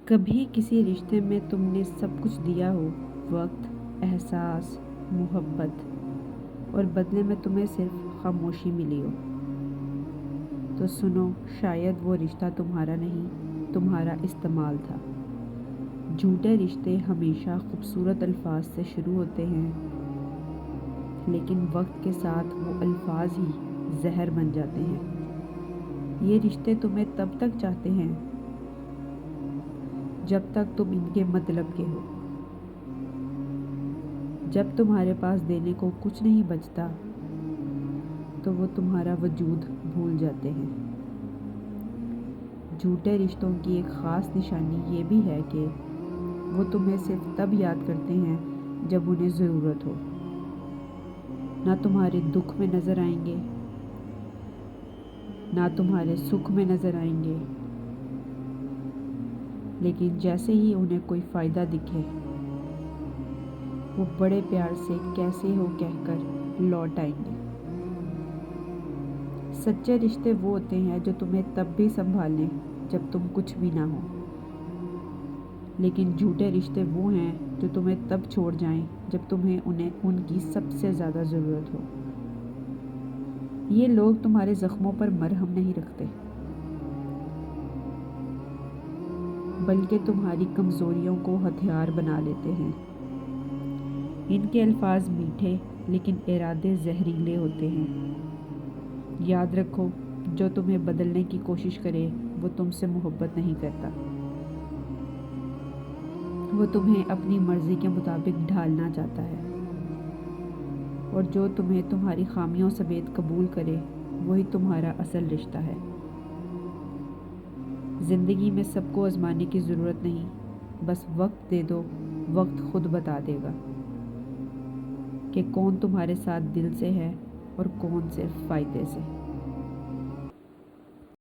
کبھی کسی رشتے میں تم نے سب کچھ دیا ہو، وقت، احساس، محبت، اور بدلے میں تمہیں صرف خاموشی ملی ہو؟ تو سنو، شاید وہ رشتہ تمہارا نہیں، تمہارا استعمال تھا۔ جھوٹے رشتے ہمیشہ خوبصورت الفاظ سے شروع ہوتے ہیں، لیکن وقت کے ساتھ وہ الفاظ ہی زہر بن جاتے ہیں۔ یہ رشتے تمہیں تب تک چاہتے ہیں جب تک تم ان کے مطلب کے ہو۔ جب تمہارے پاس دینے کو کچھ نہیں بچتا تو وہ تمہارا وجود بھول جاتے ہیں۔ جھوٹے رشتوں کی ایک خاص نشانی یہ بھی ہے کہ وہ تمہیں صرف تب یاد کرتے ہیں جب انہیں ضرورت ہو۔ نہ تمہارے دکھ میں نظر آئیں گے، نہ تمہارے سکھ میں نظر آئیں گے، لیکن جیسے ہی انہیں کوئی فائدہ دکھے، وہ بڑے پیار سے کیسے ہو کہہ کر لوٹ آئیں گے۔ سچے رشتے وہ ہوتے ہیں جو تمہیں تب بھی سنبھالیں جب تم کچھ بھی نہ ہو، لیکن جھوٹے رشتے وہ ہیں جو تمہیں تب چھوڑ جائیں جب تمہیں ان کی سب سے زیادہ ضرورت ہو۔ یہ لوگ تمہارے زخموں پر مرہم نہیں رکھتے، بلکہ تمہاری کمزوریوں کو ہتھیار بنا لیتے ہیں۔ ان کے الفاظ میٹھے لیکن ارادے زہریلے ہوتے ہیں۔ یاد رکھو، جو تمہیں بدلنے کی کوشش کرے وہ تم سے محبت نہیں کرتا، وہ تمہیں اپنی مرضی کے مطابق ڈھالنا چاہتا ہے، اور جو تمہیں تمہاری خامیوں سمیت قبول کرے وہی تمہارا اصل رشتہ ہے۔ زندگی میں سب کو آزمانے کی ضرورت نہیں، بس وقت دے دو، وقت خود بتا دے گا کہ کون تمہارے ساتھ دل سے ہے اور کون صرف فائدے سے۔